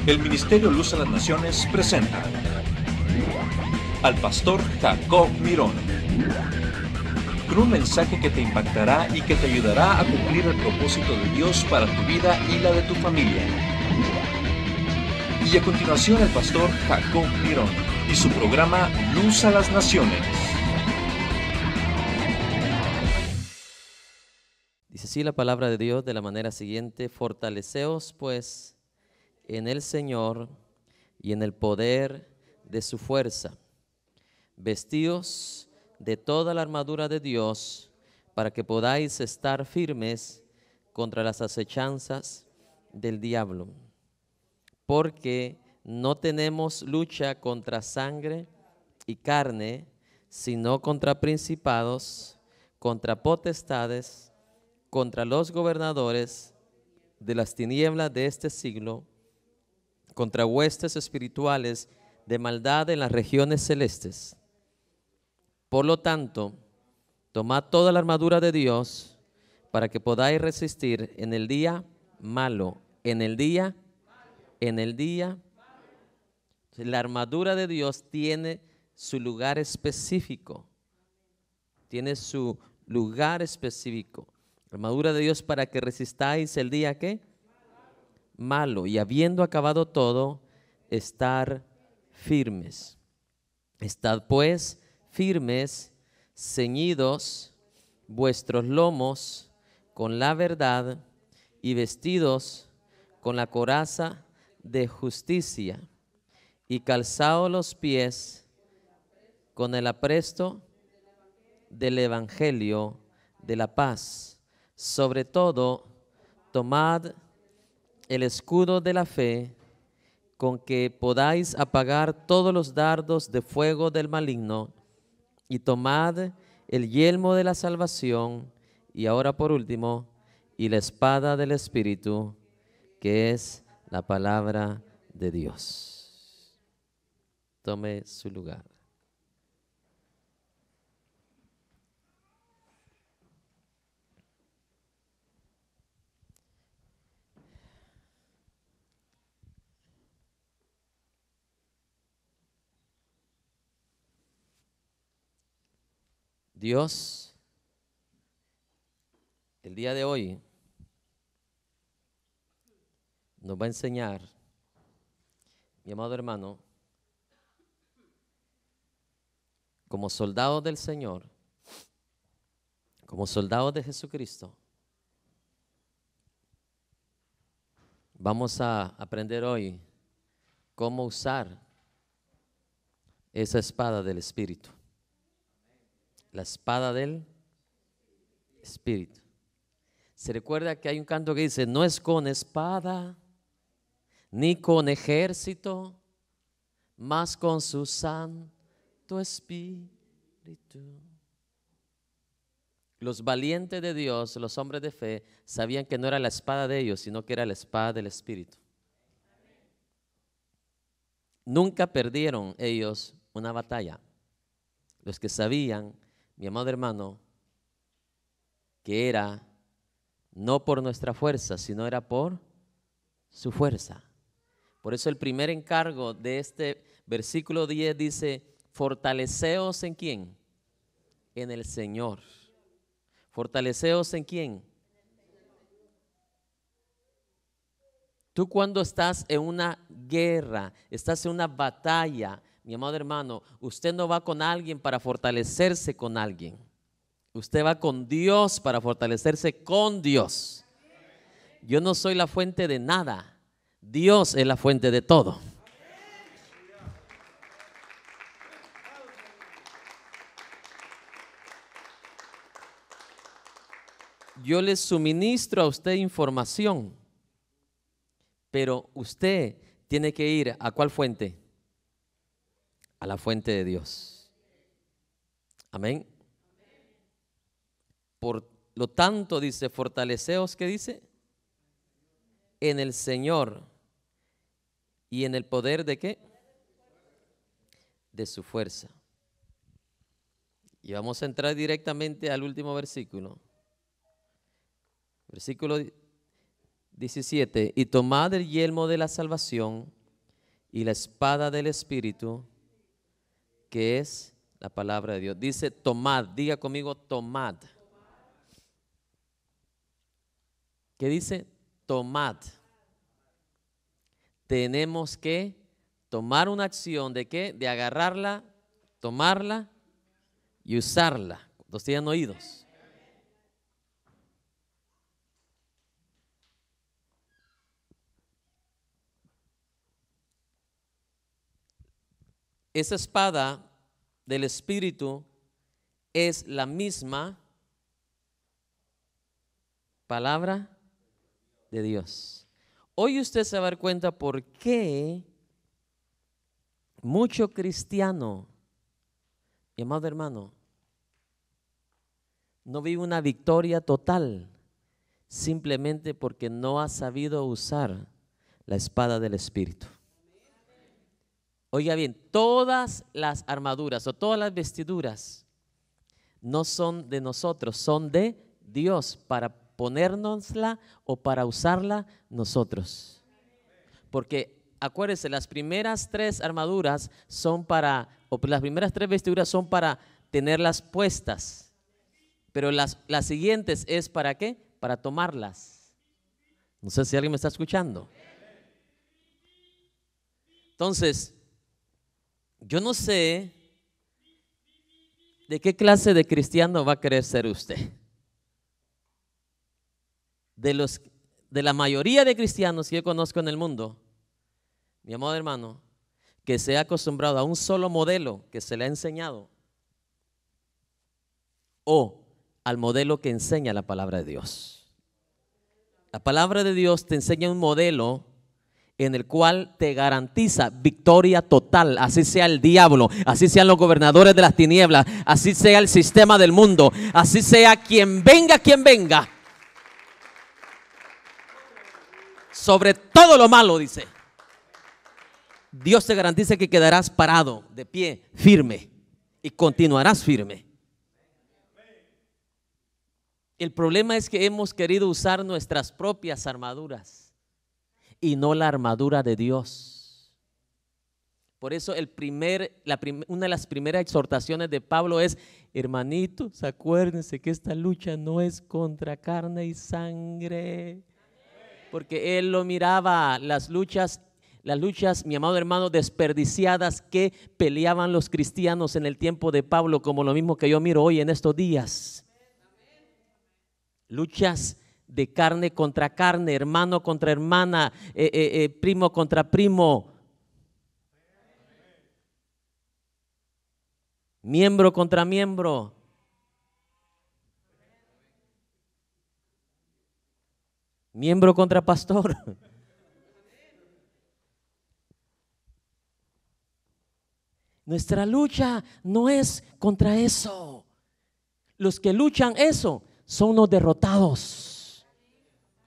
El Ministerio Luz a las Naciones presenta al pastor Jacob Mirón, con un mensaje que te impactará y que te ayudará a cumplir el propósito de Dios para tu vida y la de tu familia. Y a continuación el pastor Jacob Mirón y su programa Luz a las Naciones. Dice así la palabra de Dios de la manera siguiente: fortaleceos pues en el Señor y en el poder de su fuerza. Vestíos de toda la armadura de Dios para que podáis estar firmes contra las acechanzas del diablo. Porque no tenemos lucha contra sangre y carne, sino contra principados, contra potestades, contra los gobernadores de las tinieblas de este siglo, contra huestes espirituales de maldad en las regiones celestes. Por lo tanto, tomad toda la armadura de Dios para que podáis resistir en el día malo. La armadura de Dios tiene su lugar específico. Tiene su lugar específico. La armadura de Dios para que resistáis el día ¿qué? Malo. Y habiendo acabado todo, estar firmes. Estad pues firmes, ceñidos vuestros lomos con la verdad y vestidos con la coraza de justicia y calzados los pies con el apresto del evangelio de la paz. Sobre todo, tomad el escudo de la fe, con que podáis apagar todos los dardos de fuego del maligno, y tomad el yelmo de la salvación, y ahora por último, y la espada del Espíritu, que es la palabra de Dios. Tome su lugar. Dios, el día de hoy, nos va a enseñar, mi amado hermano, como soldados del Señor, como soldados de Jesucristo, vamos a aprender hoy cómo usar esa espada del Espíritu. La espada del Espíritu. Se recuerda que hay un canto que dice: no es con espada ni con ejército, mas con su Santo Espíritu. Los valientes de Dios, los hombres de fe, sabían que no era la espada de ellos, sino que era la espada del Espíritu. Nunca perdieron ellos una batalla. Los que sabían, mi amado hermano, que era no por nuestra fuerza, sino era por su fuerza. Por eso el primer encargo de este versículo 10 dice: fortaleceos ¿en quién? En el Señor. ¿Fortaleceos en quién? Tú cuando estás en una guerra, estás en una batalla, mi amado hermano, usted no va con alguien para fortalecerse con alguien. Usted va con Dios para fortalecerse con Dios. Yo no soy la fuente de nada. Dios es la fuente de todo. Yo le suministro a usted información, pero usted tiene que ir ¿a cuál fuente? A la fuente de Dios. Amén. Por lo tanto, dice: fortaleceos, ¿qué dice? En el Señor y en el poder ¿de qué? De su fuerza. Y vamos a entrar directamente al último versículo. Versículo 17: y tomad el yelmo de la salvación y la espada del Espíritu, que es la palabra de Dios. Dice tomad, diga conmigo tomad. ¿Qué dice? Tomad. Tenemos que tomar una acción de ¿qué? De agarrarla, tomarla y usarla. ¿Los tienen oídos? Esa espada del Espíritu es la misma palabra de Dios. Hoy usted se va a dar cuenta por qué mucho cristiano, mi amado hermano, no vive una victoria total simplemente porque no ha sabido usar la espada del Espíritu. Oiga bien, todas las armaduras o todas las vestiduras no son de nosotros, son de Dios para ponérnosla o para usarla nosotros. Porque acuérdense, las primeras 3 armaduras son para, o las primeras 3 vestiduras son para tenerlas puestas, pero las siguientes es para ¿qué? Para tomarlas. No sé si alguien me está escuchando. Entonces, yo no sé de qué clase de cristiano va a querer ser usted. De la mayoría de cristianos que yo conozco en el mundo, mi amado hermano, que se ha acostumbrado a un solo modelo que se le ha enseñado o al modelo que enseña la palabra de Dios. La palabra de Dios te enseña un modelo en el cual te garantiza victoria total, así sea el diablo, así sean los gobernadores de las tinieblas, así sea el sistema del mundo, así sea quien venga, sobre todo lo malo, dice. Dios te garantiza que quedarás parado, de pie, firme, y continuarás firme. El problema es que hemos querido usar nuestras propias armaduras y no la armadura de Dios. Por eso una de las primeras exhortaciones de Pablo es: hermanitos, acuérdense que esta lucha no es contra carne y sangre. Porque él lo miraba, las luchas, mi amado hermano, desperdiciadas que peleaban los cristianos en el tiempo de Pablo, como lo mismo que yo miro hoy en estos días. Luchas de carne contra carne, hermano contra hermana, primo contra primo, miembro contra miembro. Miembro contra pastor. Nuestra lucha no es contra eso. Los que luchan eso son los derrotados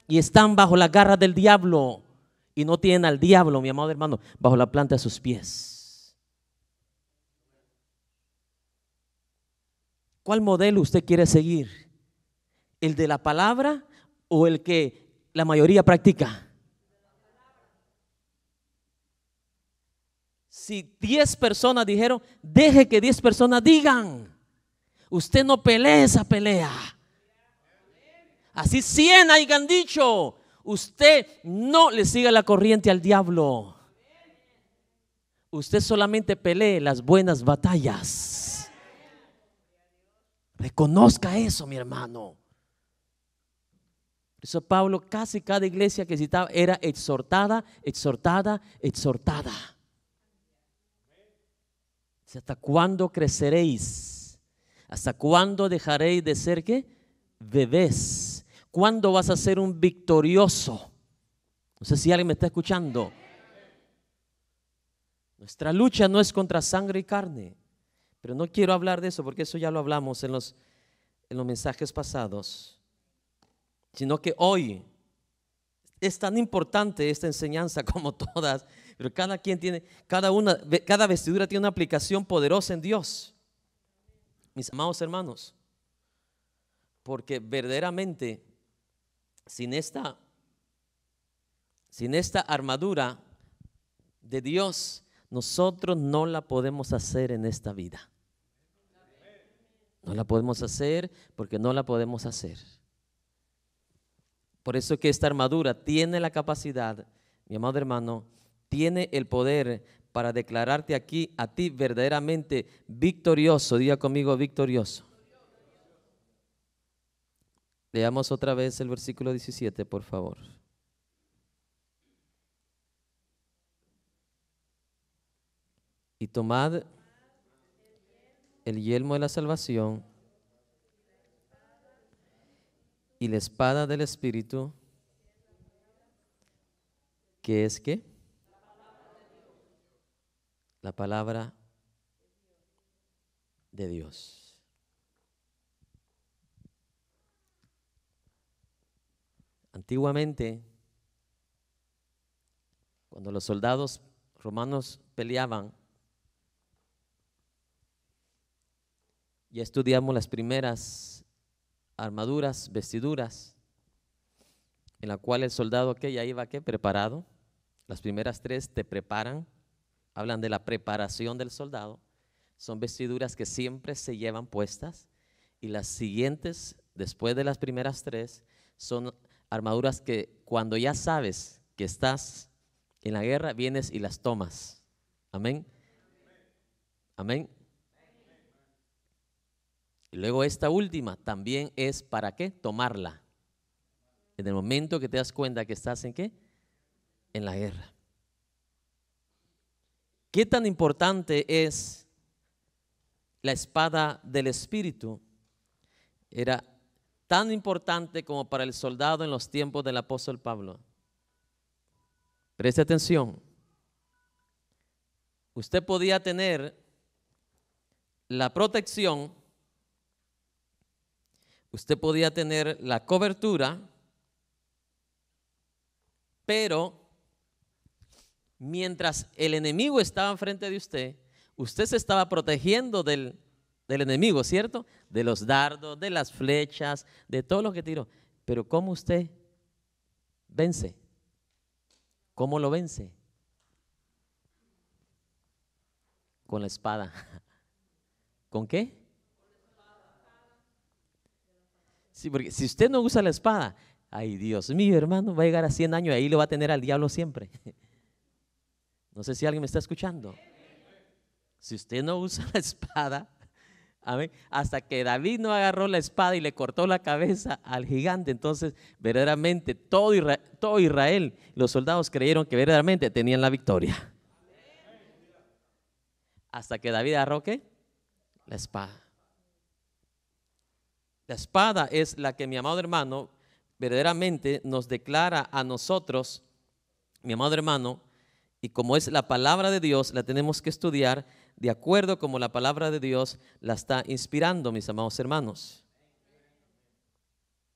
y están bajo la garra del diablo y no tienen al diablo, mi amado hermano, bajo la planta de sus pies. ¿Cuál modelo usted quiere seguir? ¿El de la palabra o el que la mayoría practica? Si 10 personas dijeron, deje que 10 personas digan. Usted no pelee esa pelea. Así 100 hayan dicho, usted no le siga la corriente al diablo. Usted solamente pelee las buenas batallas. Reconozca eso, mi hermano. Por eso Pablo, casi cada iglesia que citaba era exhortada. ¿Hasta cuándo creceréis? ¿Hasta cuándo dejaréis de ser qué? Bebés. ¿Cuándo vas a ser un victorioso? No sé si alguien me está escuchando. Nuestra lucha no es contra sangre y carne, pero no quiero hablar de eso porque eso ya lo hablamos en los mensajes pasados, sino que hoy es tan importante esta enseñanza como todas, pero cada vestidura tiene una aplicación poderosa en Dios, mis amados hermanos, porque verdaderamente sin esta armadura de Dios, nosotros no la podemos hacer en esta vida. No la podemos hacer porque no la podemos hacer. Por eso que esta armadura tiene la capacidad, mi amado hermano, tiene el poder para declararte aquí a ti verdaderamente victorioso. Diga conmigo, victorioso. Leamos otra vez el versículo 17, por favor. Y tomad el yelmo de la salvación y la espada del Espíritu, que es ¿qué? La palabra de Dios. Antiguamente, cuando los soldados romanos peleaban, ya estudiamos las primeras armaduras, vestiduras, en la cual el soldado que ya iba preparado. Las primeras tres te preparan, hablan de la preparación del soldado. Son vestiduras que siempre se llevan puestas, y las siguientes, después de las primeras tres, son armaduras que cuando ya sabes que estás en la guerra, vienes y las tomas. Amén. Amén. Y luego esta última también es ¿para qué? Tomarla. En el momento que te das cuenta que estás en ¿qué? En la guerra. ¿Qué tan importante es la espada del Espíritu? Era tan importante como para el soldado en los tiempos del apóstol Pablo. Preste atención. Usted podía tener la protección, usted podía tener la cobertura, pero mientras el enemigo estaba enfrente de usted, usted se estaba protegiendo del enemigo, ¿cierto? De los dardos, de las flechas, de todo lo que tiró. Pero ¿cómo usted vence? ¿Cómo lo vence? Con la espada. ¿Con qué? Sí, porque si usted no usa la espada, ay Dios mío, hermano, va a llegar a 100 años y ahí lo va a tener al diablo siempre. No sé si alguien me está escuchando. Si usted no usa la espada, amén, hasta que David no agarró la espada y le cortó la cabeza al gigante, entonces verdaderamente todo Israel, los soldados creyeron que verdaderamente tenían la victoria. Hasta que David agarró ¿qué? La espada. La espada es la que, mi amado hermano, verdaderamente nos declara a nosotros, mi amado hermano, y como es la palabra de Dios, la tenemos que estudiar de acuerdo como la palabra de Dios la está inspirando, mis amados hermanos.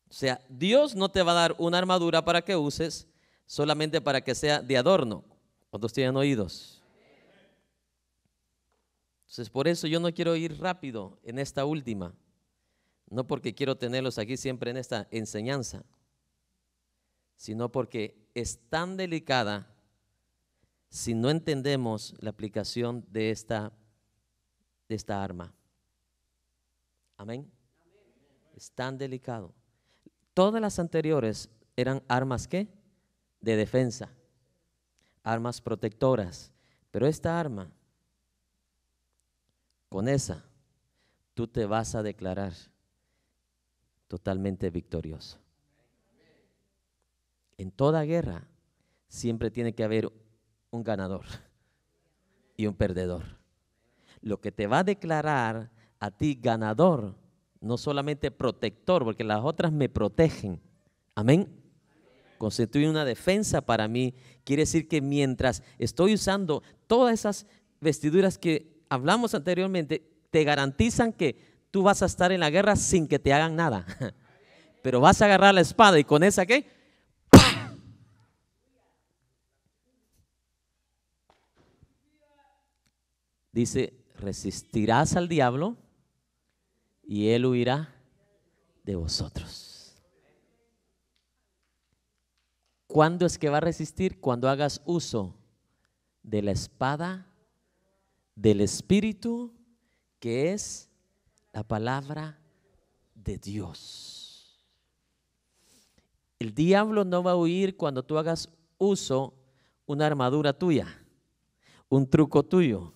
O sea, Dios no te va a dar una armadura para que uses solamente para que sea de adorno. ¿Cuántos tienen oídos? Entonces, por eso yo no quiero ir rápido en esta última. No porque quiero tenerlos aquí siempre en esta enseñanza, sino porque es tan delicada si no entendemos la aplicación de esta arma. Amén. Es tan delicado. Todas las anteriores eran armas ¿qué? De defensa, armas protectoras, pero esta arma, con esa, tú te vas a declarar totalmente victorioso. En toda guerra siempre tiene que haber un ganador y un perdedor. Lo que te va a declarar a ti ganador, no solamente protector, porque las otras me protegen, amén, constituye una defensa para mí. Quiere decir que mientras estoy usando todas esas vestiduras que hablamos anteriormente, te garantizan que tú vas a estar en la guerra sin que te hagan nada. Pero vas a agarrar la espada y con esa ¿qué? ¡Pam! Dice, resistirás al diablo y él huirá de vosotros. ¿Cuándo es que va a resistir? Cuando hagas uso de la espada del Espíritu, que es la palabra de Dios. El diablo no va a huir cuando tú hagas uso una armadura tuya, un truco tuyo.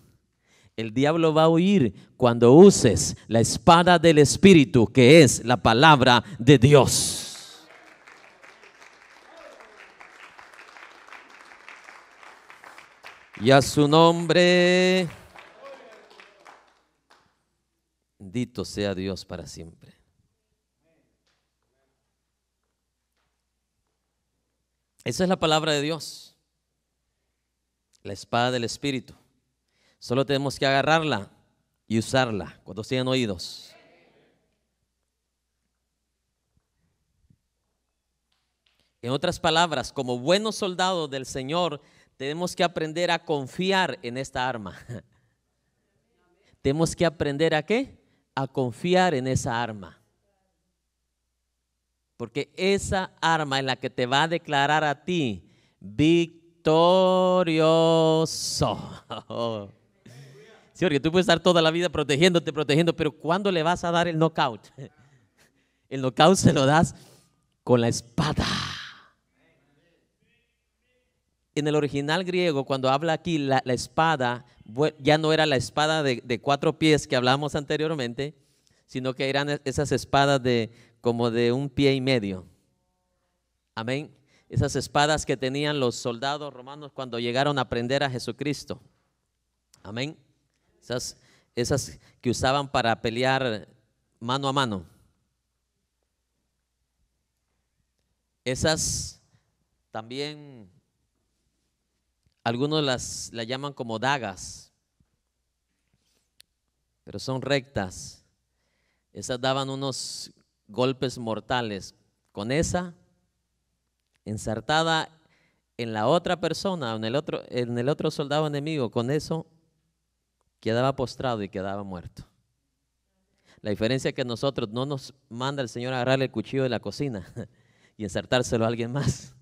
El diablo va a huir cuando uses la espada del Espíritu, que es la palabra de Dios. Y a su nombre, bendito sea Dios para siempre. Esa es la palabra de Dios, la espada del Espíritu. Solo tenemos que agarrarla y usarla. Cuando tienen oídos. En otras palabras, como buenos soldados del Señor, tenemos que aprender a confiar en esta arma. Tenemos que aprender ¿a qué? A confiar en esa arma. Porque esa arma es la que te va a declarar a ti victorioso. Sí, porque tú puedes estar toda la vida protegiéndote, pero ¿cuándo le vas a dar el knockout? El knockout se lo das con la espada. En el original griego, cuando habla aquí la espada, ya no era la espada de 4 pies que hablamos anteriormente, sino que eran esas espadas como de 1 pie y medio. Amén. Esas espadas que tenían los soldados romanos cuando llegaron a prender a Jesucristo. Amén. Esas que usaban para pelear mano a mano. Esas también, algunos las llaman como dagas, pero son rectas. Esas daban unos golpes mortales. Con esa ensartada en la otra persona, en el otro soldado enemigo, con eso quedaba postrado y quedaba muerto. La diferencia es que nosotros no nos manda el Señor a agarrarle el cuchillo de la cocina y ensartárselo a alguien más,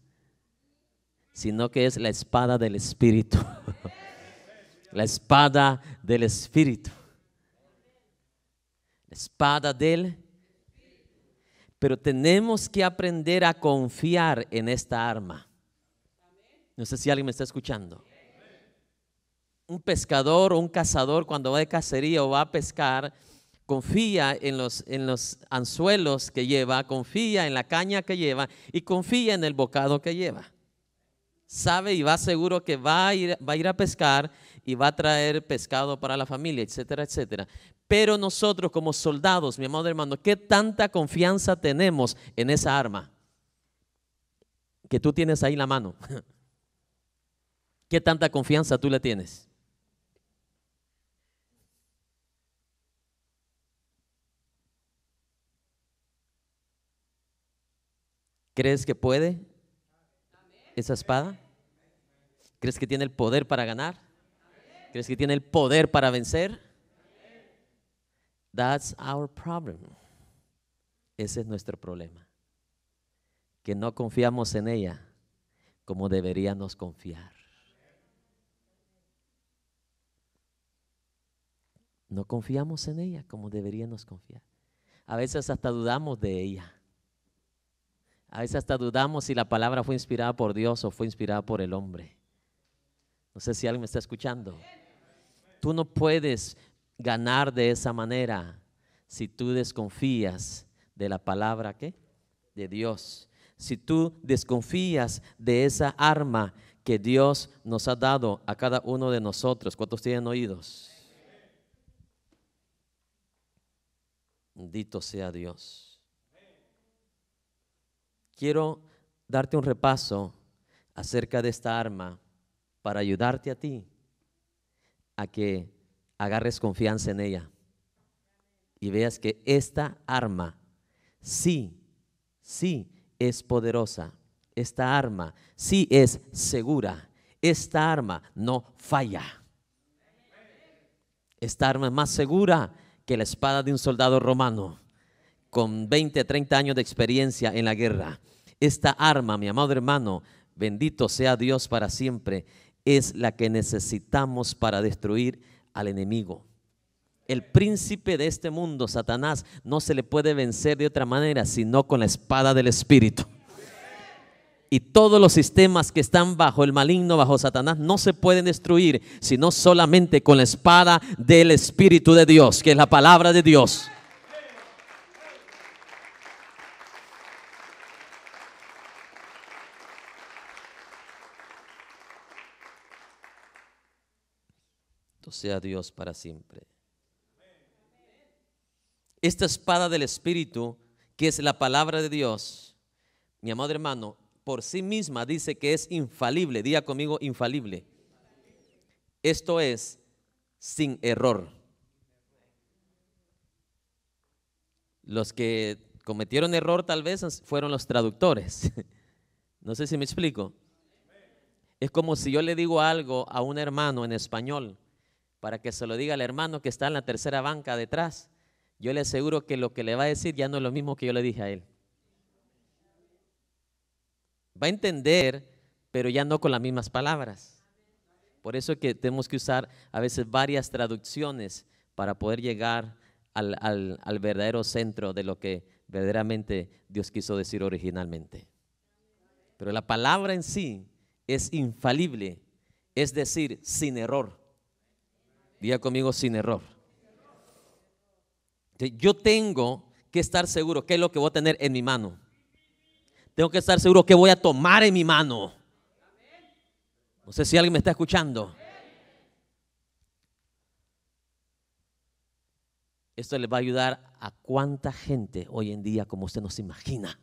sino que es la espada del Espíritu. La espada del Espíritu. La espada del... Pero tenemos que aprender a confiar en esta arma. No sé si alguien me está escuchando. Un pescador o un cazador cuando va de cacería o va a pescar, confía en los anzuelos que lleva, confía en la caña que lleva y confía en el bocado que lleva. Sabe y va seguro que va a ir a pescar y va a traer pescado para la familia, etcétera, etcétera. Pero nosotros como soldados, mi amado hermano, ¿qué tanta confianza tenemos en esa arma que tú tienes ahí en la mano? ¿Qué tanta confianza tú le tienes? ¿Crees que puede esa espada? ¿Crees que tiene el poder para ganar? ¿Crees que tiene el poder para vencer? That's our problem. Ese es nuestro problema. Que no confiamos en ella como deberíamos confiar. No confiamos en ella como deberíamos confiar. A veces hasta dudamos de ella. A veces hasta dudamos si la palabra fue inspirada por Dios o fue inspirada por el hombre. No sé si alguien me está escuchando. Tú no puedes ganar de esa manera si tú desconfías de la palabra ¿qué? De Dios. Si tú desconfías de esa arma que Dios nos ha dado a cada uno de nosotros. ¿Cuántos tienen oídos? Bendito sea Dios. Quiero darte un repaso acerca de esta arma para ayudarte a ti a que agarres confianza en ella y veas que esta arma sí es poderosa. Esta arma sí es segura. Esta arma no falla. Esta arma es más segura que la espada de un soldado romano con 20, 30 años de experiencia en la guerra. Esta arma, mi amado hermano, bendito sea Dios para siempre, es la que necesitamos para destruir al enemigo. El príncipe de este mundo, Satanás, no se le puede vencer de otra manera sino con la espada del Espíritu. Y todos los sistemas que están bajo el maligno, bajo Satanás, no se pueden destruir sino solamente con la espada del Espíritu de Dios, que es la palabra de Dios. Sea Dios para siempre. Esta espada del Espíritu, que es la palabra de Dios, mi amado hermano, por sí misma dice que es infalible. Diga conmigo, infalible. Esto es sin error. Los que cometieron error tal vez fueron los traductores. No sé si me explico. Es como si yo le digo algo a un hermano en español para que se lo diga al hermano que está en la tercera banca detrás. Yo le aseguro que lo que le va a decir ya no es lo mismo que yo le dije a él. Va a entender, pero ya no con las mismas palabras. Por eso es que tenemos que usar a veces varias traducciones para poder llegar al verdadero centro de lo que verdaderamente Dios quiso decir originalmente. Pero la palabra en sí es infalible, es decir, sin error. Diga conmigo, sin error. Yo tengo que estar seguro qué es lo que voy a tener en mi mano. Tengo que estar seguro qué voy a tomar en mi mano. No sé si alguien me está escuchando. Esto le va a ayudar a cuánta gente hoy en día como usted no se imagina.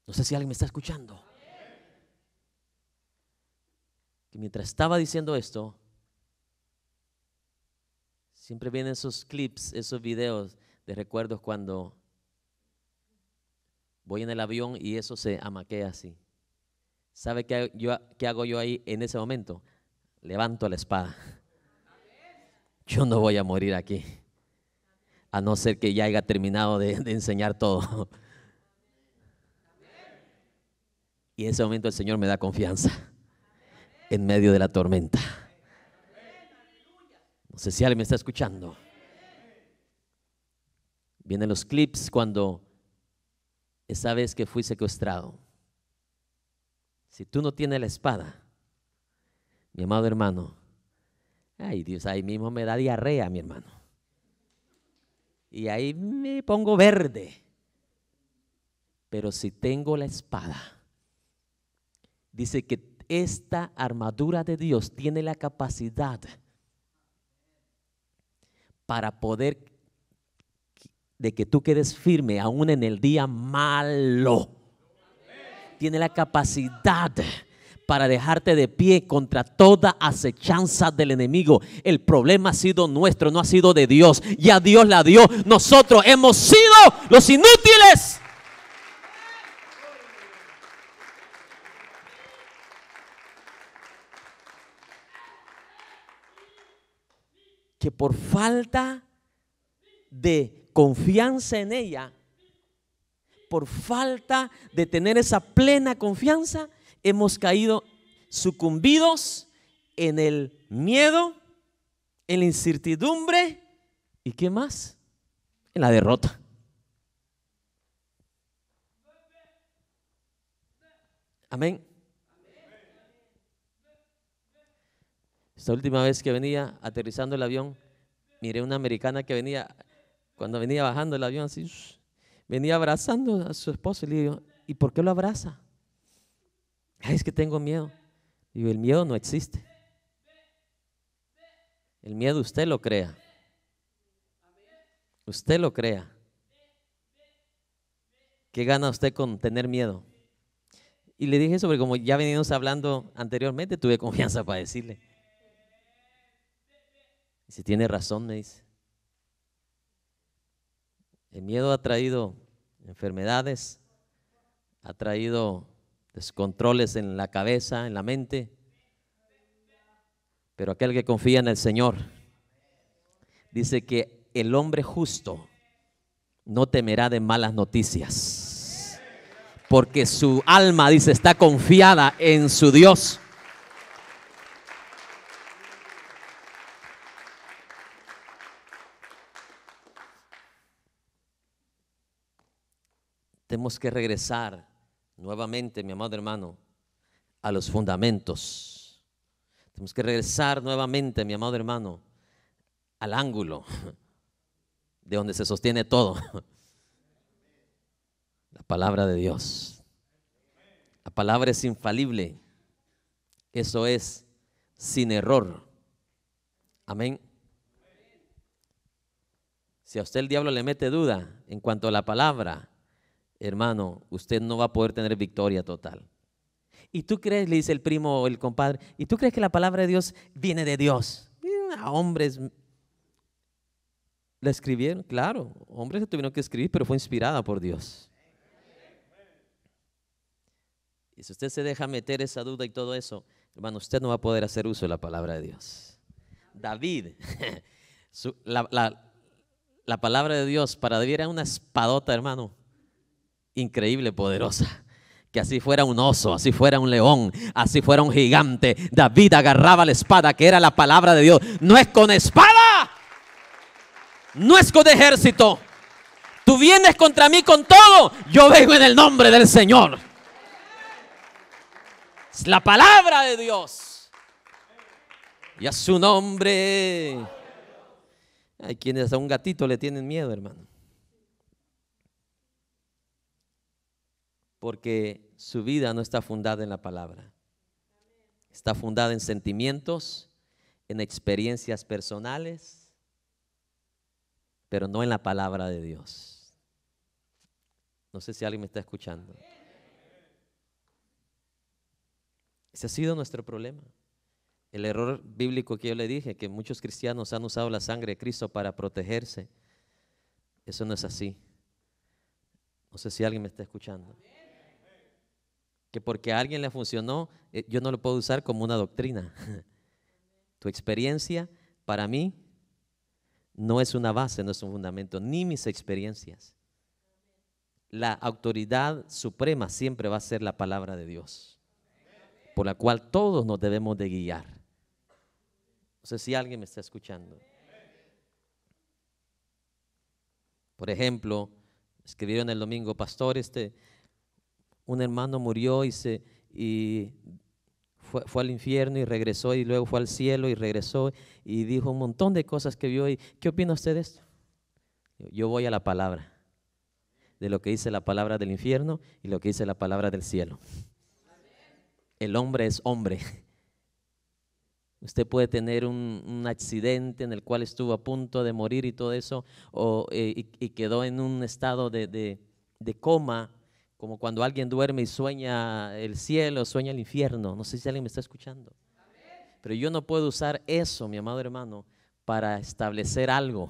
No sé si alguien me está escuchando. Que mientras estaba diciendo esto, siempre vienen esos clips, esos videos de recuerdos cuando voy en el avión y eso se amaquea así. ¿Sabe qué hago yo ahí en ese momento? Levanto la espada. Yo no voy a morir aquí, a no ser que ya haya terminado de enseñar todo. Y en ese momento el Señor me da confianza en medio de la tormenta. No sé si alguien me está escuchando. Vienen los clips cuando esa vez que fui secuestrado. Si tú no tienes la espada, mi amado hermano, ay Dios, ahí mismo me da diarrea, mi hermano. Y ahí me pongo verde. Pero si tengo la espada, dice que esta armadura de Dios tiene la capacidad para poder de que tú quedes firme aún en el día malo. Tiene la capacidad para dejarte de pie contra toda acechanza del enemigo. El problema ha sido nuestro, no ha sido de Dios. Ya Dios la dio. Nosotros hemos sido los inútiles. Que por falta de confianza en ella, por falta de tener esa plena confianza, hemos caído sucumbidos en el miedo, en la incertidumbre y ¿qué más? En la derrota. Amén. Esta última vez que venía aterrizando el avión, miré una americana que venía, cuando venía bajando el avión así, venía abrazando a su esposo y le digo, ¿y por qué lo abraza? Ay, es que tengo miedo. Digo, el miedo no existe. El miedo usted lo crea. Usted lo crea. ¿Qué gana usted con tener miedo? Y le dije eso porque como ya venimos hablando anteriormente, tuve confianza para decirle. Y si tiene razón, me dice. El miedo ha traído enfermedades, ha traído descontroles en la cabeza, en la mente. Pero aquel que confía en el Señor, dice que el hombre justo no temerá de malas noticias, porque su alma, dice, está confiada en su Dios. Tenemos que regresar nuevamente, mi amado hermano, a los fundamentos. Tenemos que regresar nuevamente, mi amado hermano, al ángulo de donde se sostiene todo. La palabra de Dios. La palabra es infalible. Eso es sin error. Amén. Si a usted el diablo le mete duda en cuanto a la palabra, hermano, usted no va a poder tener victoria total. ¿Y tú crees, le dice el primo o el compadre, y tú crees que la palabra de Dios viene de Dios? A hombres la escribieron, claro, hombres la tuvieron que escribir, pero fue inspirada por Dios. Y si usted se deja meter esa duda y todo eso, hermano, usted no va a poder hacer uso de la palabra de Dios. David, la palabra de Dios para David era una espadota, hermano, increíble, poderosa. Que así fuera un oso, así fuera un león, así fuera un gigante, David agarraba la espada que era la palabra de Dios. No es con espada, no es con ejército. Tú vienes contra mí con todo, yo vengo en el nombre del Señor. Es la palabra de Dios. Y a su nombre. Hay quienes a un gatito le tienen miedo, hermano. Porque su vida no está fundada en la palabra. Está fundada en sentimientos, en experiencias personales, pero no en la palabra de Dios. No sé si alguien me está escuchando. Ese ha sido nuestro problema. El error bíblico que yo le dije, que muchos cristianos han usado la sangre de Cristo para protegerse. Eso no es así. No sé si alguien me está escuchando. Que porque a alguien le funcionó, yo no lo puedo usar como una doctrina. Tu experiencia para mí no es una base, no es un fundamento, ni mis experiencias. La autoridad suprema siempre va a ser la palabra de Dios, por la cual todos nos debemos de guiar. No sé si alguien me está escuchando. Por ejemplo, escribieron el domingo, pastor, un hermano murió y fue al infierno y regresó, y luego fue al cielo y regresó y dijo un montón de cosas que vio. ¿Y qué opina usted de esto? Yo voy a la palabra, de lo que dice la palabra del infierno y lo que dice la palabra del cielo. El hombre es hombre. Usted puede tener un accidente en el cual estuvo a punto de morir y todo eso, y quedó en un estado de coma, como cuando alguien duerme y sueña el cielo, sueña el infierno. No sé si alguien me está escuchando. Pero yo no puedo usar eso, mi amado hermano, para establecer algo,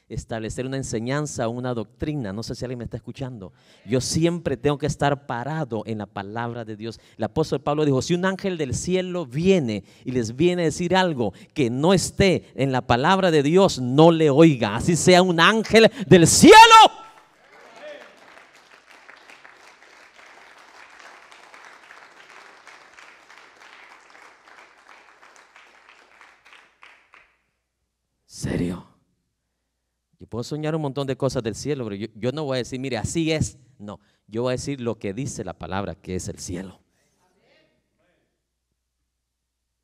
establecer una enseñanza o una doctrina. No sé si alguien me está escuchando. Yo siempre tengo que estar parado en la palabra de Dios. El apóstol Pablo dijo, si un ángel del cielo viene y les viene a decir algo que no esté en la palabra de Dios, no le oiga. Así sea un ángel del cielo. ¿Serio? Yo puedo soñar un montón de cosas del cielo, pero yo no voy a decir, mire, así es. No, yo voy a decir lo que dice la palabra, que es el cielo.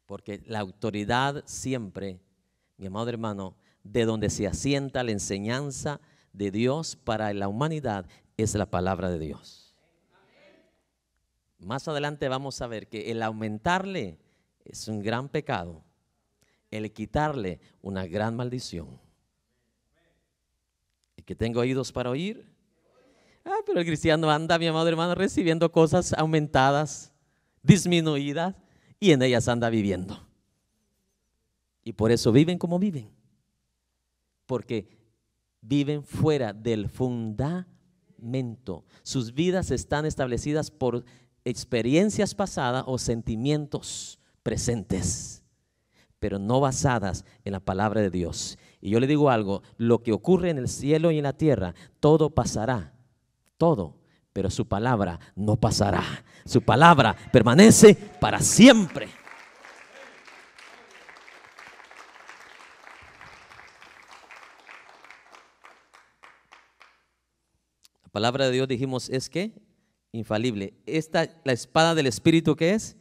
Porque la autoridad siempre, mi amado hermano, de donde se asienta la enseñanza de Dios para la humanidad, es la palabra de Dios. Más adelante vamos a ver que el aumentarle es un gran pecado, el quitarle una gran maldición. El que tenga oídos para oír. Pero el cristiano anda, mi amado hermano, recibiendo cosas aumentadas, disminuidas, y en ellas anda viviendo. Y por eso viven como viven. Porque viven fuera del fundamento. Sus vidas están establecidas por experiencias pasadas o sentimientos presentes, pero no basadas en la palabra de Dios. Y yo le digo algo, lo que ocurre en el cielo y en la tierra, todo pasará, todo, pero su palabra no pasará. Su palabra permanece para siempre. La palabra de Dios, dijimos, es que infalible. La espada del Espíritu, ¿qué es?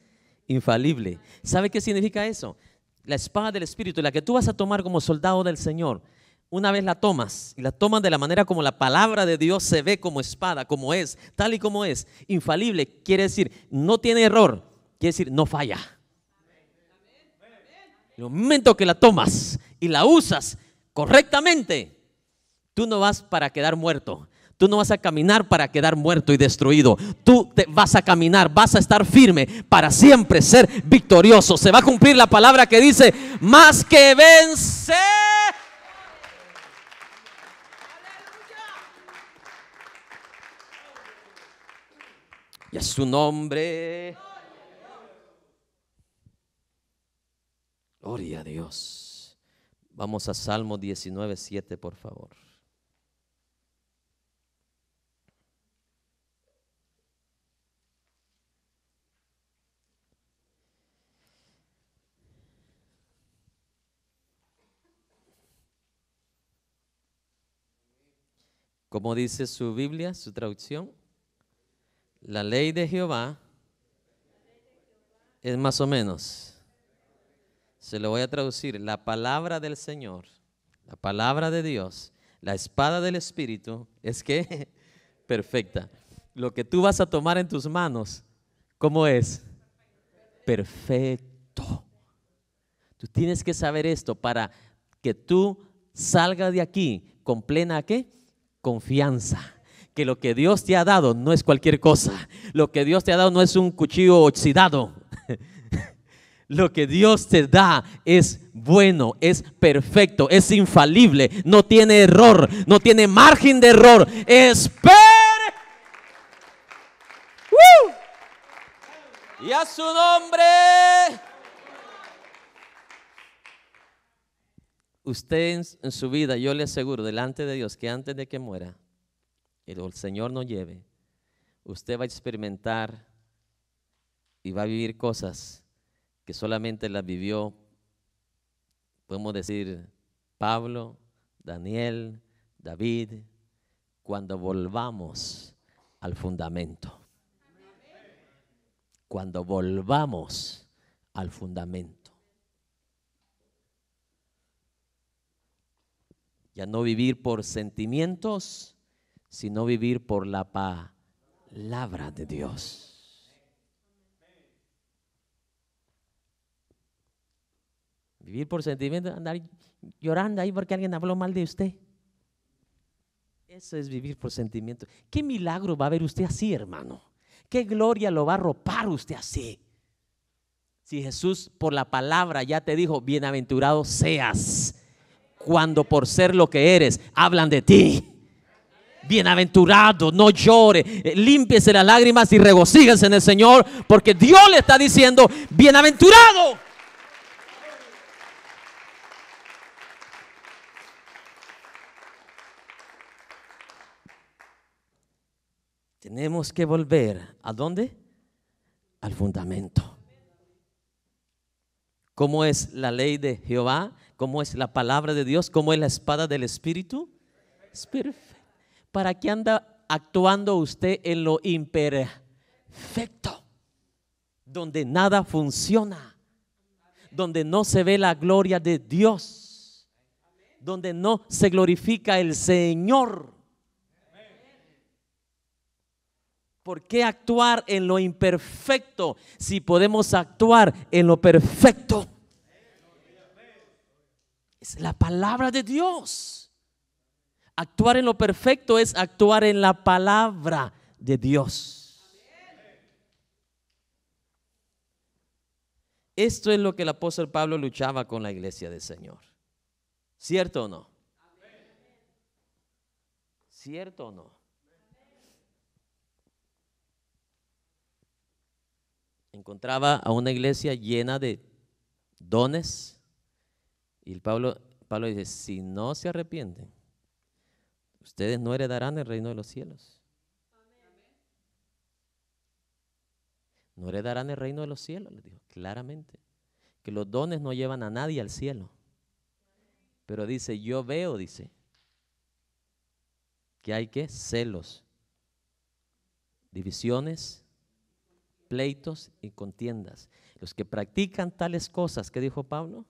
Infalible. ¿Sabe qué significa eso? La espada del Espíritu, la que tú vas a tomar como soldado del Señor, una vez la tomas y la tomas de la manera como la palabra de Dios se ve como espada, como es, tal y como es, infalible, quiere decir, no tiene error, quiere decir, no falla. En el momento que la tomas y la usas correctamente, tú no vas para quedar muerto. Tú no vas a caminar para quedar muerto y destruido. Tú vas a caminar, vas a estar firme para siempre ser victorioso. Se va a cumplir la palabra que dice, más que vence. Y a su nombre. Gloria a Dios. Vamos a Salmo 19:7, por favor. ¿Cómo dice su Biblia, su traducción? La ley de Jehová es más o menos. Se lo voy a traducir. La palabra del Señor, la palabra de Dios, la espada del Espíritu es que perfecta. Lo que tú vas a tomar en tus manos, ¿cómo es? Perfecto. Tú tienes que saber esto para que tú salgas de aquí con plena ¿qué? Confianza. Que lo que Dios te ha dado no es cualquier cosa. Lo que Dios te ha dado no es un cuchillo oxidado. Lo que Dios te da es bueno, es perfecto, es infalible, no tiene error, no tiene margen de error. Y a su nombre. Usted en su vida, yo le aseguro delante de Dios que antes de que muera, el Señor nos lleve, usted va a experimentar y va a vivir cosas que solamente las vivió, podemos decir, Pablo, Daniel, David, cuando volvamos al fundamento. Cuando volvamos al fundamento. Ya no vivir por sentimientos, sino vivir por la palabra de Dios. Vivir por sentimientos, andar llorando ahí porque alguien habló mal de usted. Eso es vivir por sentimientos. ¿Qué milagro va a ver usted así, hermano? ¿Qué gloria lo va a arropar usted así? Si Jesús por la palabra ya te dijo, bienaventurado seas, cuando por ser lo que eres, hablan de ti. Bienaventurado, no llore, límpiese las lágrimas y regocíguese en el Señor, porque Dios le está diciendo, bienaventurado. Tenemos que volver, ¿a dónde? Al fundamento. ¿Cómo es la ley de Jehová? ¿Cómo es la palabra de Dios? ¿Cómo es la espada del Espíritu? Es perfecto. ¿Para qué anda actuando usted en lo imperfecto? Donde nada funciona, donde no se ve la gloria de Dios, donde no se glorifica el Señor. ¿Por qué actuar en lo imperfecto si podemos actuar en lo perfecto? Es la palabra de Dios. Actuar en lo perfecto es actuar en la palabra de Dios. Esto es lo que el apóstol Pablo luchaba con la iglesia del Señor. ¿Cierto o no? ¿Cierto o no? Encontraba a una iglesia llena de dones y Pablo dice, si no se arrepienten, ustedes no heredarán el reino de los cielos. No heredarán el reino de los cielos, le dijo claramente, que los dones no llevan a nadie al cielo. Pero dice, yo veo, dice, que hay que celos divisiones, pleitos y contiendas. Los que practican tales cosas, ¿qué dijo Pablo?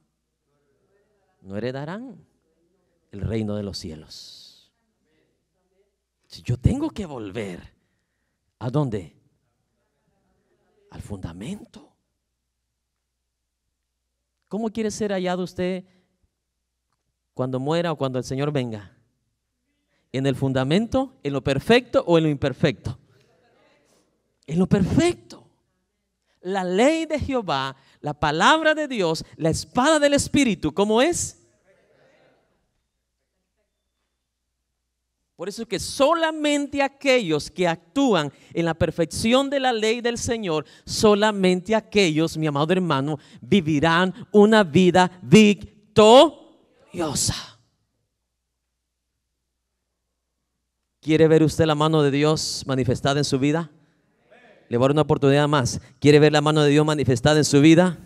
No heredarán el reino de los cielos. Si yo tengo que volver, ¿a dónde? Al fundamento. ¿Cómo quiere ser hallado usted cuando muera o cuando el Señor venga? ¿En el fundamento, en lo perfecto o en lo imperfecto? En lo perfecto. La ley de Jehová, la palabra de Dios, la espada del Espíritu, ¿cómo es? Por eso es que solamente aquellos que actúan en la perfección de la ley del Señor, solamente aquellos, mi amado hermano, vivirán una vida victoriosa. ¿Quiere ver usted la mano de Dios manifestada en su vida? Le voy a dar una oportunidad más. ¿Quiere ver la mano de Dios manifestada en su vida?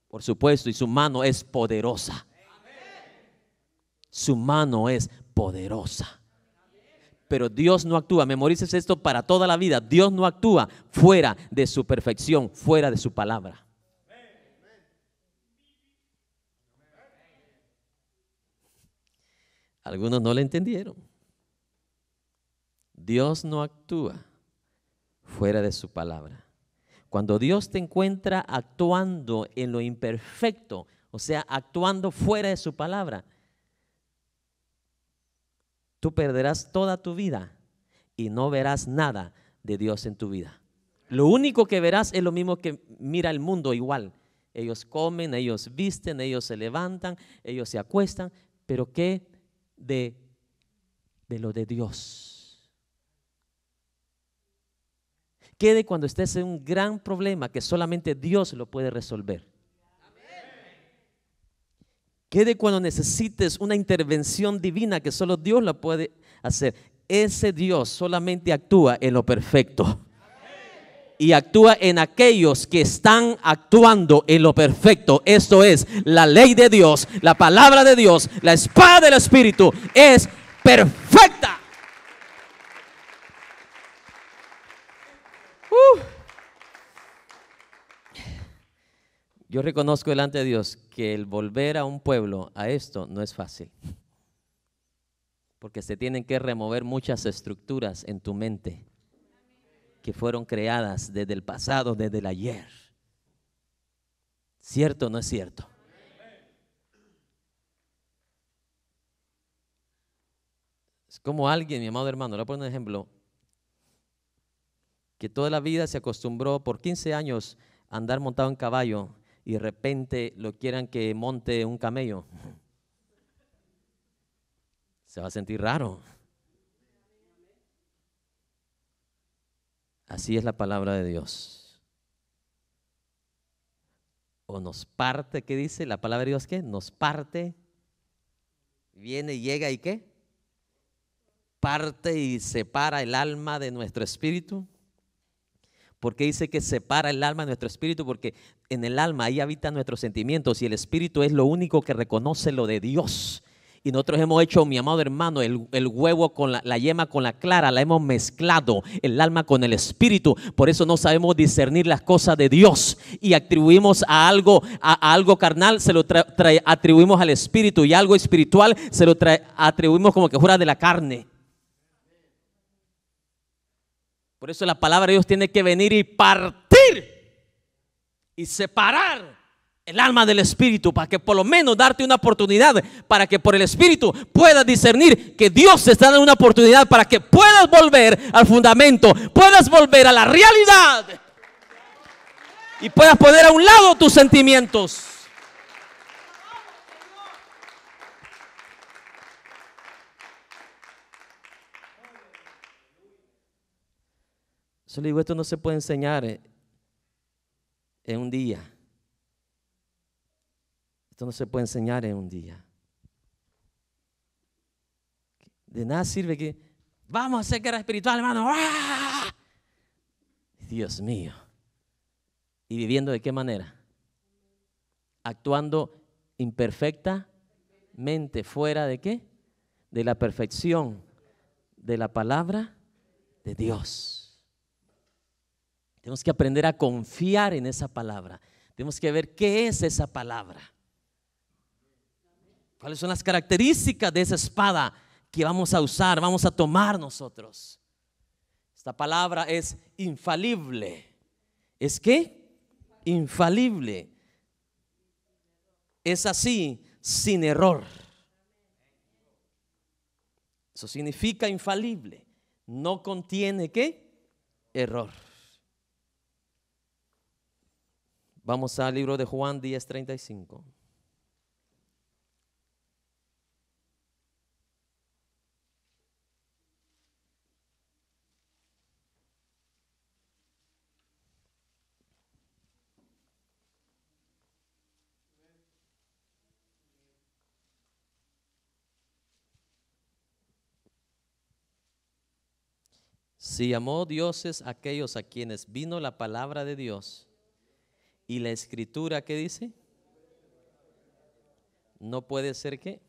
Por supuesto, y su mano es poderosa. Su mano es poderosa. Pero Dios no actúa, memorices esto para toda la vida. Dios no actúa fuera de su perfección, fuera de su palabra. Algunos no le entendieron. Dios no actúa fuera de su palabra. Cuando Dios te encuentra actuando en lo imperfecto, o sea, actuando fuera de su palabra, tú perderás toda tu vida y no verás nada de Dios en tu vida. Lo único que verás es lo mismo que mira el mundo igual. Ellos comen, ellos visten, ellos se levantan, ellos se acuestan, pero ¿qué de lo de Dios? ¿Qué de cuando estés en un gran problema que solamente Dios lo puede resolver? ¿Qué de cuando necesites una intervención divina que solo Dios la puede hacer? Ese Dios solamente actúa en lo perfecto. Y actúa en aquellos que están actuando en lo perfecto. Esto es la ley de Dios, la palabra de Dios, la espada del Espíritu es perfecta. Yo reconozco delante de Dios que el volver a un pueblo a esto no es fácil. Porque se tienen que remover muchas estructuras en tu mente que fueron creadas desde el pasado, desde el ayer. ¿Cierto o no es cierto? Es como alguien, mi amado hermano, le voy a poner un ejemplo, que toda la vida se acostumbró por 15 años a andar montado en caballo y de repente lo quieran que monte un camello. Se va a sentir raro. Así es la palabra de Dios. O nos parte, ¿qué dice la palabra de Dios? ¿Qué? Nos parte, viene, llega y ¿qué? Parte y separa el alma de nuestro espíritu. ¿Por qué dice que separa el alma de nuestro espíritu? Porque en el alma ahí habitan nuestros sentimientos y el espíritu es lo único que reconoce lo de Dios. Y nosotros hemos hecho, mi amado hermano, el huevo con la yema con la clara, la hemos mezclado, el alma con el espíritu. Por eso no sabemos discernir las cosas de Dios y atribuimos a algo carnal, se lo atribuimos al espíritu, y algo espiritual se lo atribuimos como que fuera de la carne. Por eso la palabra de Dios tiene que venir y partir y separar el alma del espíritu, para que por lo menos darte una oportunidad, para que por el espíritu puedas discernir que Dios te está dando una oportunidad para que puedas volver al fundamento, puedas volver a la realidad y puedas poner a un lado tus sentimientos. Yo le digo, esto no se puede enseñar en un día. Esto no se puede enseñar en un día. De nada sirve que vamos a hacer guerra espiritual, hermano. ¡Ah! Dios mío. ¿Y viviendo de qué manera? Actuando imperfectamente, fuera de qué? De la perfección de la palabra de Dios. Tenemos que aprender a confiar en esa palabra. Tenemos que ver qué es esa palabra. ¿Cuáles son las características de esa espada que vamos a usar, vamos a tomar nosotros? Esta palabra es infalible. ¿Es qué? Infalible. Es así, sin error. Eso significa infalible. No contiene ¿qué? Error. Vamos al libro de Juan 10:35. Si llamó dioses aquellos a quienes vino la palabra de Dios, y la escritura, ¿qué dice? No puede ser ¿qué?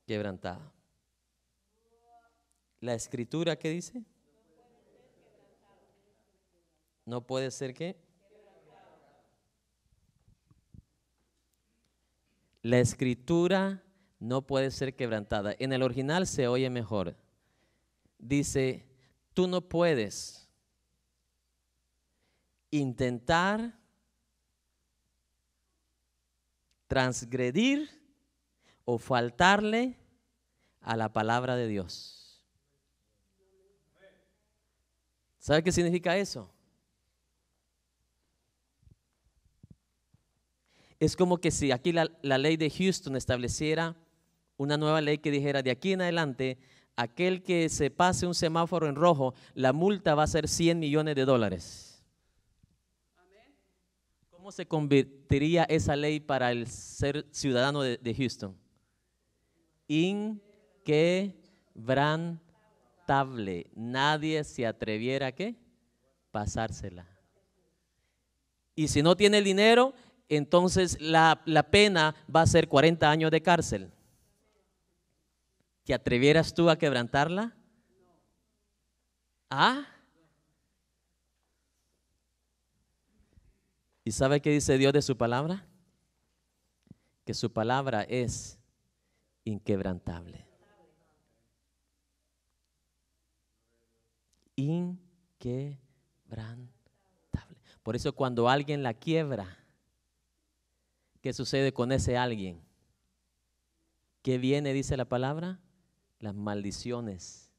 Quebrantada. La escritura, ¿qué dice? No puede ser ¿qué? La escritura no puede ser quebrantada. En el original se oye mejor. Dice, tú no puedes intentar transgredir o faltarle a la palabra de Dios. ¿Sabe qué significa eso? Es como que si aquí la ley de Houston estableciera una nueva ley que dijera de aquí en adelante, aquel que se pase un semáforo en rojo, la multa va a ser $100 millones. ¿Cómo se convertiría esa ley para el ser ciudadano de Houston? Inquebrantable. Nadie se atreviera a ¿qué? Pasársela. Y si no tiene el dinero, entonces la pena va a ser 40 años de cárcel. ¿Te atrevieras tú a quebrantarla? ¿Ah? ¿Y sabe qué dice Dios de su palabra? Que su palabra es inquebrantable. Inquebrantable. Por eso cuando alguien la quiebra, ¿qué sucede con ese alguien? ¿Qué viene, dice la palabra? Las maldiciones,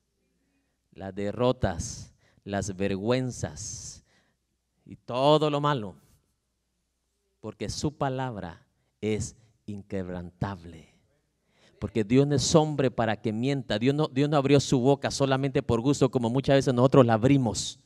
las derrotas, las vergüenzas y todo lo malo. Porque su palabra es inquebrantable. Porque Dios no es hombre para que mienta. Dios no abrió su boca solamente por gusto, como muchas veces nosotros la abrimos.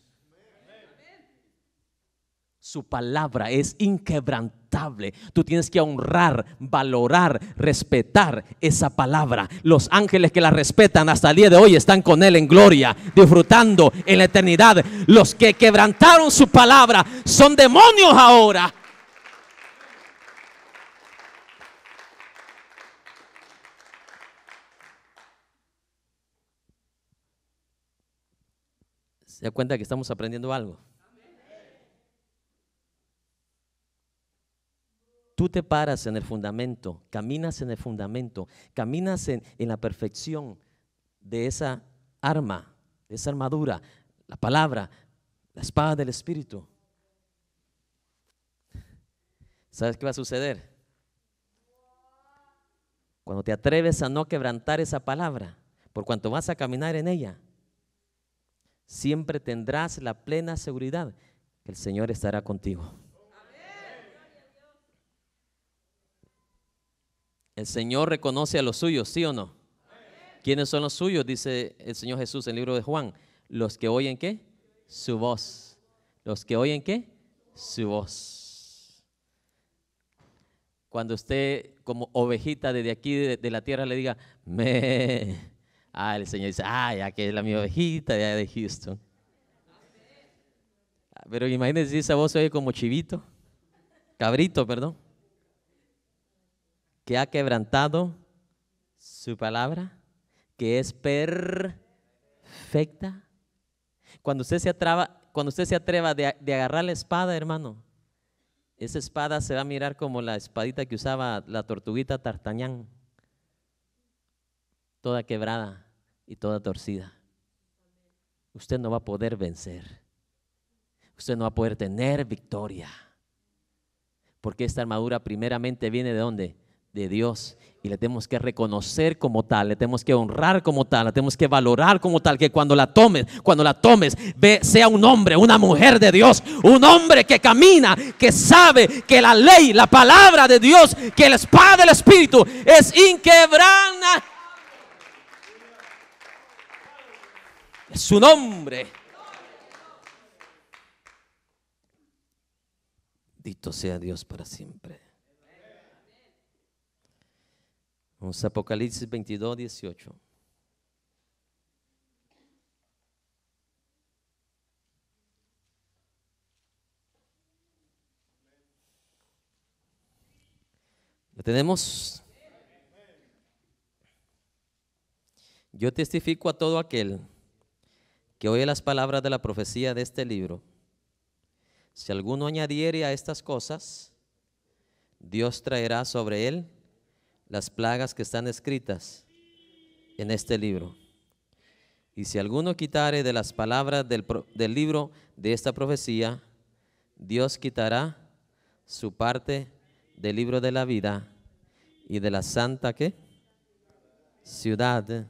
Su palabra es inquebrantable. Tú tienes que honrar, valorar, respetar esa palabra. Los ángeles que la respetan hasta el día de hoy están con Él en gloria, disfrutando en la eternidad. Los que quebrantaron su palabra son demonios ahora. ¿Se da cuenta que estamos aprendiendo algo? Tú te paras en el fundamento, caminas en el fundamento, caminas en la perfección de esa arma, de esa armadura, la palabra, la espada del Espíritu. ¿Sabes qué va a suceder? Cuando te atreves a no quebrantar esa palabra, por cuanto vas a caminar en ella, siempre tendrás la plena seguridad que el Señor estará contigo. El Señor reconoce a los suyos, ¿sí o no? ¿Quiénes son los suyos? Dice el Señor Jesús en el libro de Juan. Los que oyen ¿qué? Su voz. Los que oyen ¿qué? Su voz. Cuando usted como ovejita desde aquí de la tierra le diga, me. El Señor dice, ya que es la mi ovejita de Houston. Pero imagínense si esa voz se oye como chivito, cabrito, perdón, que ha quebrantado su palabra, que es perfecta. perfecta. Cuando usted se atreva de agarrar la espada, hermano, esa espada se va a mirar como la espadita que usaba la tortuguita D'Artagnan, toda quebrada y toda torcida. Usted no va a poder vencer. Usted no va a poder tener victoria. Porque esta armadura primeramente viene ¿de dónde? De Dios. Y le tenemos que reconocer como tal, le tenemos que honrar como tal, le tenemos que valorar como tal, que cuando la tomes, sea un hombre, una mujer de Dios, un hombre que camina, que sabe que la ley, la palabra de Dios, que la espada del Espíritu es inquebrantable. Es su nombre. Bendito sea Dios para siempre. Vamos a Apocalipsis 22, 18. ¿Lo tenemos? Yo testifico a todo aquel que oye las palabras de la profecía de este libro. Si alguno añadiere a estas cosas, Dios traerá sobre él las plagas que están escritas en este libro. Y si alguno quitare de las palabras del libro de esta profecía, Dios quitará su parte del libro de la vida y de la santa ¿qué? Ciudad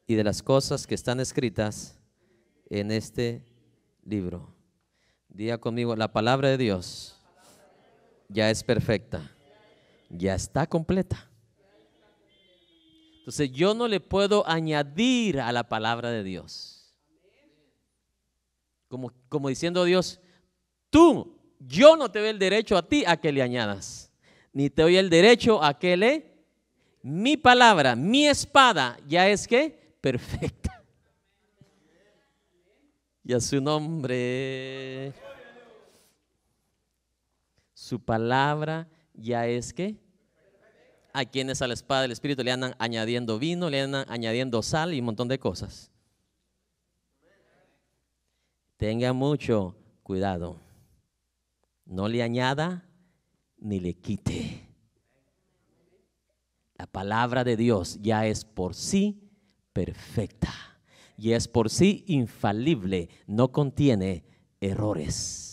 y de las cosas que están escritas en este libro. Diga conmigo, la palabra de Dios ya es perfecta, ya está completa. Entonces yo no le puedo añadir a la palabra de Dios. Como diciendo Dios, yo no te doy el derecho a ti a que le añadas, ni te doy el derecho a que mi palabra, mi espada ya es ¿qué? Perfecta. Y a su nombre. Su palabra ya es ¿qué? A quienes a la espada del Espíritu le andan añadiendo vino, le andan añadiendo sal y un montón de cosas. Tenga mucho cuidado. No le añada ni le quite. La palabra de Dios ya es por sí perfecta y es por sí infalible, no contiene errores.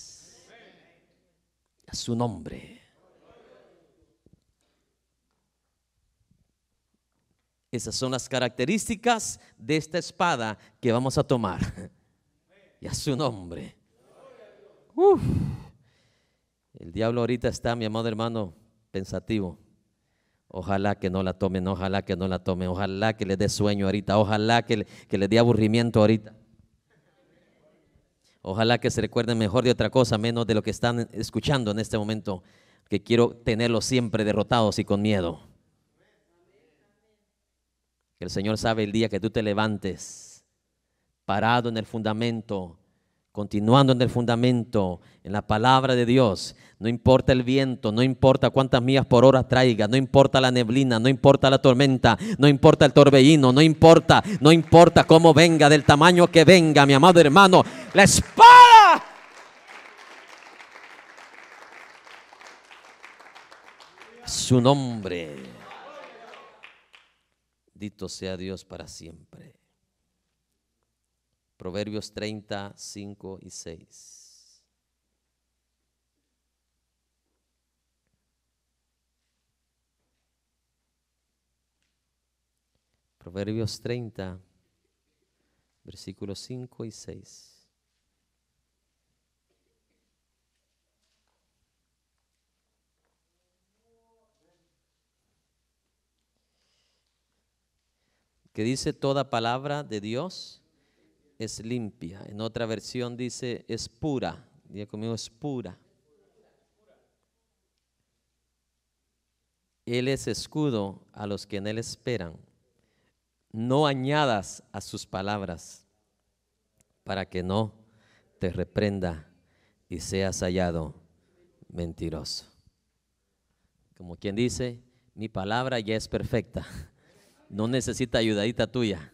A su nombre. Esas son las características de esta espada que vamos a tomar. Y a su nombre. El diablo ahorita está, mi amado hermano, pensativo. Ojalá que no la tomen, ojalá que no la tomen, ojalá que le dé sueño ahorita, ojalá que le dé aburrimiento ahorita. Ojalá que se recuerden mejor de otra cosa, menos de lo que están escuchando en este momento, que quiero tenerlos siempre derrotados y con miedo. Que el Señor sabe el día que tú te levantes, parado en el fundamento, continuando en el fundamento, en la palabra de Dios. No importa el viento, no importa cuántas millas por hora traiga, no importa la neblina, no importa la tormenta, no importa el torbellino, no importa cómo venga, del tamaño que venga, mi amado hermano, la espada. Su nombre. Bendito sea Dios para siempre. Proverbios 30, 5 y 6. Proverbios 30, versículos 5 y 6. Que dice: toda palabra de Dios es limpia. En otra versión dice: es pura. Diga conmigo: es pura. Él es escudo a los que en él esperan. No añadas a sus palabras, para que no te reprenda y seas hallado mentiroso. Como quien dice: mi palabra ya es perfecta, no necesita ayudadita tuya.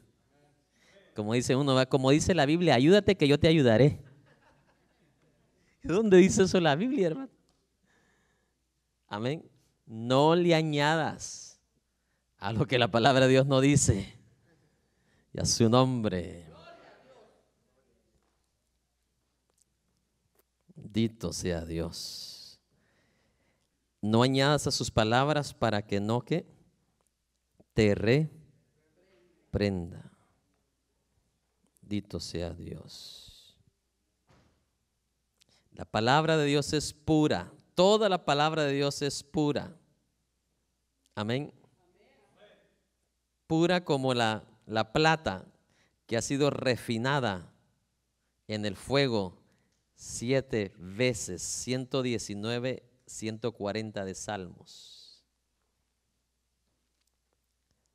Como dice uno, ¿verdad? Como dice la Biblia, ayúdate que yo te ayudaré. ¿Dónde dice eso la Biblia, hermano? Amén. No le añadas a lo que la palabra de Dios no dice. Y a su nombre. Bendito sea Dios. No añadas a sus palabras para que no que te reprenda. Bendito sea Dios. La palabra de Dios es pura. Toda la palabra de Dios es pura. Amén. Pura como la plata que ha sido refinada en el fuego 7 veces, 119, 140 de Salmos.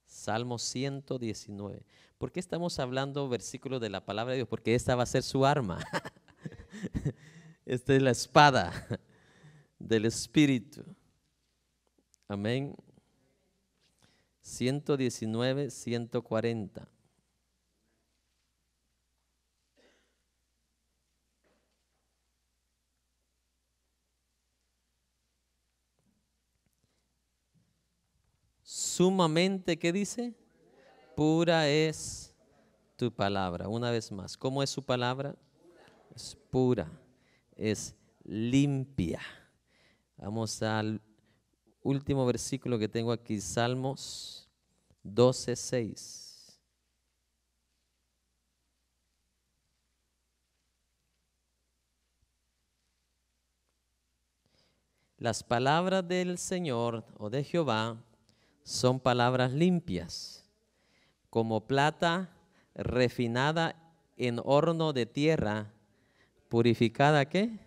Salmo 119. ¿Por qué estamos hablando versículos de la palabra de Dios? Porque esta va a ser su arma. Esta es la espada del Espíritu. Amén. 119, 140. Sumamente, ¿qué dice? Pura es tu palabra. Una vez más, ¿cómo es su palabra? Es pura, es limpia. Vamos al último versículo que tengo aquí, Salmos 12, 6. Las palabras del Señor o de Jehová son palabras limpias, como plata refinada en horno de tierra, purificada, ¿qué?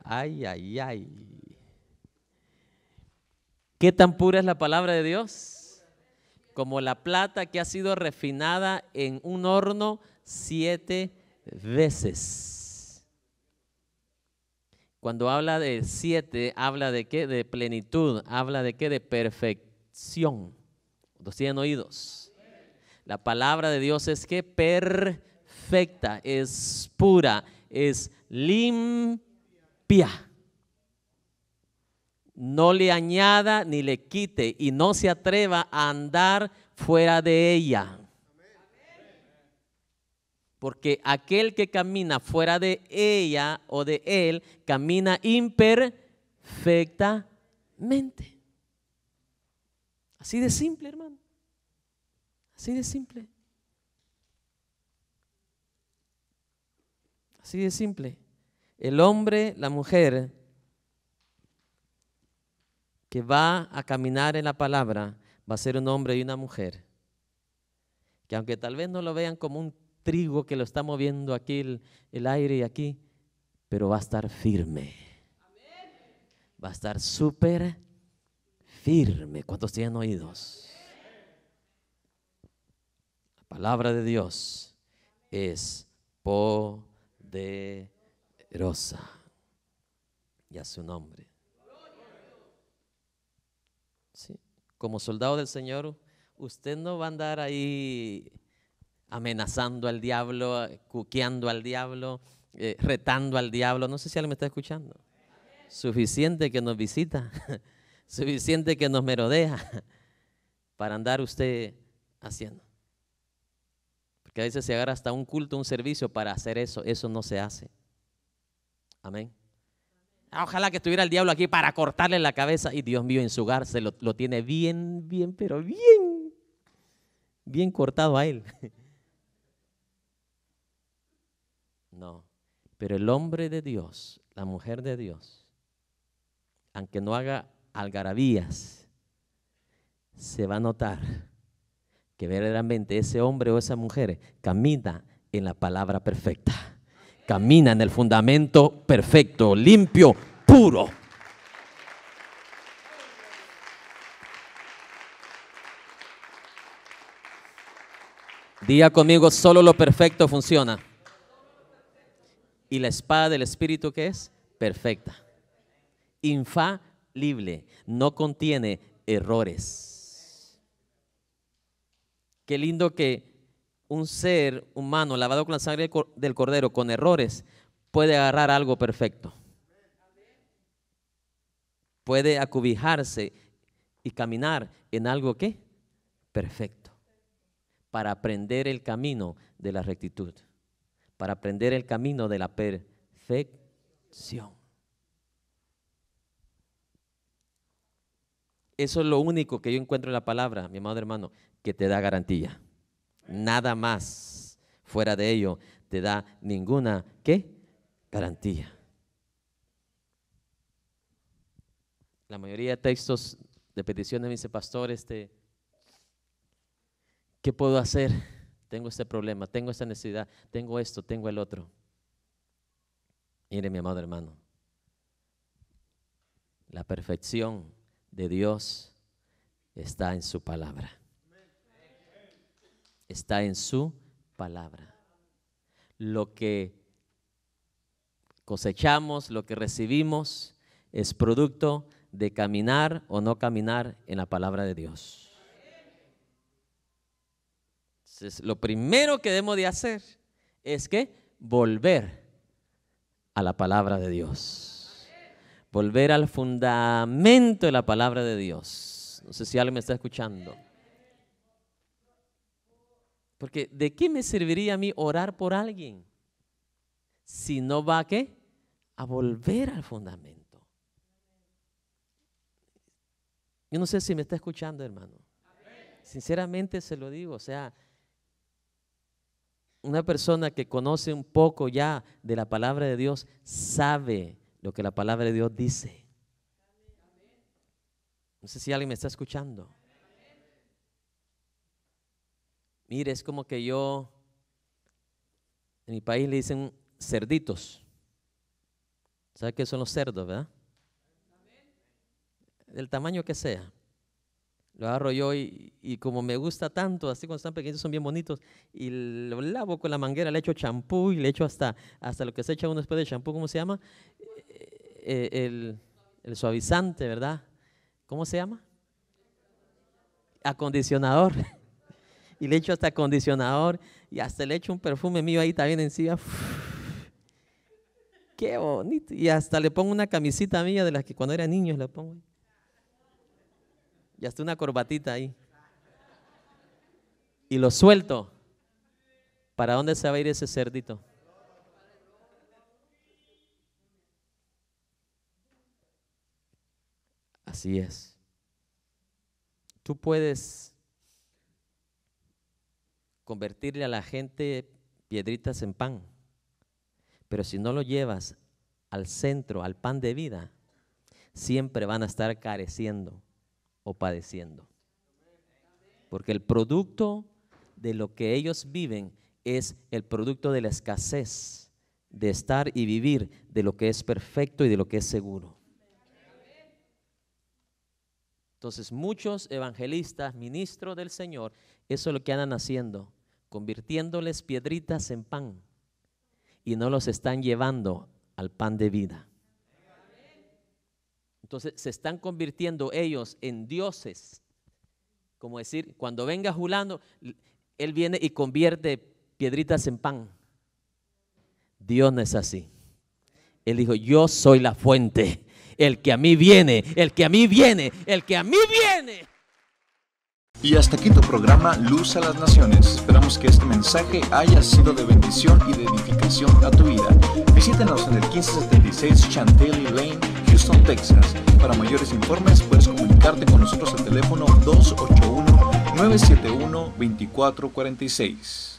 Ay, ay, ay. ¿Qué tan pura es la palabra de Dios? Como la plata que ha sido refinada en un horno 7 veces. Cuando habla de 7, habla de qué? De plenitud, habla de qué? De perfección. ¿Los tienen oídos? La palabra de Dios es que perfecta, es pura, es limpia. No le añada ni le quite y no se atreva a andar fuera de ella. Porque aquel que camina fuera de ella o de él, camina imperfectamente. Así de simple, hermano. Así de simple. Así de simple. El hombre, la mujer que va a caminar en la palabra va a ser un hombre y una mujer que aunque tal vez no lo vean como un trigo que lo está moviendo aquí el aire y aquí, pero va a estar firme. Va a estar súper firme. ¿Cuántos tienen oídos? La palabra de Dios es poderosa. Y a su nombre. ¿Sí? Como soldado del Señor, usted no va a andar ahí amenazando al diablo, cuqueando al diablo, retando al diablo. No sé si alguien me está escuchando. Suficiente que nos visita, suficiente que nos merodea para andar usted haciendo. Porque a veces se agarra hasta un culto, un servicio para hacer eso. Eso no se hace. Amén. Ojalá que estuviera el diablo aquí para cortarle la cabeza. Y Dios mío, en su hogar se lo tiene bien, pero bien cortado a él. No, pero el hombre de Dios, la mujer de Dios, aunque no haga algarabías, se va a notar que verdaderamente ese hombre o esa mujer camina en la palabra perfecta. Camina en el fundamento perfecto, limpio, puro. Diga conmigo, solo lo perfecto funciona. Y la espada del Espíritu, ¿qué es? Perfecta. Infalible. No contiene errores. Qué lindo que un ser humano lavado con la sangre del Cordero, con errores, puede agarrar algo perfecto. Puede acobijarse y caminar en algo ¿qué? Perfecto. Para aprender el camino de la rectitud. Para aprender el camino de la perfección. Eso es lo único que yo encuentro en la palabra, mi amado hermano, que te da garantía. Nada más fuera de ello te da ninguna ¿qué? Garantía. La mayoría de textos de peticiones me dice, pastor, ¿qué puedo hacer? Tengo este problema, tengo esta necesidad, tengo esto, tengo el otro. Mire, mi amado hermano, la perfección de Dios está en su palabra. Está en su palabra. Lo que cosechamos, lo que recibimos, es producto de caminar o no caminar en la palabra de Dios. Entonces, lo primero que debemos de hacer es que volver a la palabra de Dios. Volver al fundamento de la palabra de Dios. No sé si alguien me está escuchando. Porque ¿de qué me serviría a mí orar por alguien si no va a qué? A volver al fundamento. Yo no sé si me está escuchando, hermano. Sinceramente se lo digo, o sea, una persona que conoce un poco ya de la palabra de Dios sabe lo que la palabra de Dios dice. No sé si alguien me está escuchando. Mire, es como que yo, en mi país le dicen cerditos. ¿Sabe qué son los cerdos, verdad? Del tamaño que sea. Lo agarro yo y como me gusta tanto, así cuando están pequeños son bien bonitos, y lo lavo con la manguera, le echo champú y le echo hasta lo que se echa uno después de champú, ¿cómo se llama? El suavizante, ¿verdad? ¿Cómo se llama? Acondicionador. Y le echo hasta acondicionador y hasta le echo un perfume mío ahí también encima. Qué bonito. Y hasta le pongo una camisita mía de las que cuando era niño le pongo. Y hasta una corbatita ahí. Y lo suelto. ¿Para dónde se va a ir ese cerdito? Así es. Tú puedes convertirle a la gente piedritas en pan, pero si no lo llevas al centro, al pan de vida, siempre van a estar careciendo o padeciendo. Porque el producto de lo que ellos viven es el producto de la escasez de estar y vivir de lo que es perfecto y de lo que es seguro. Entonces muchos evangelistas, ministros del Señor, eso es lo que andan haciendo, convirtiéndoles piedritas en pan y no los están llevando al pan de vida. Entonces se están convirtiendo ellos en dioses, como decir, cuando venga Julano, él viene y convierte piedritas en pan. Dios no es así. Él dijo, yo soy la fuente, el que a mí viene, el que a mí viene, el que a mí viene. Y hasta aquí tu programa Luz a las Naciones. Esperamos que este mensaje haya sido de bendición y de edificación a tu vida. Visítanos en el 1576 Chantilly Lane, Houston, Texas. Para mayores informes puedes comunicarte con nosotros al teléfono 281-971-2446.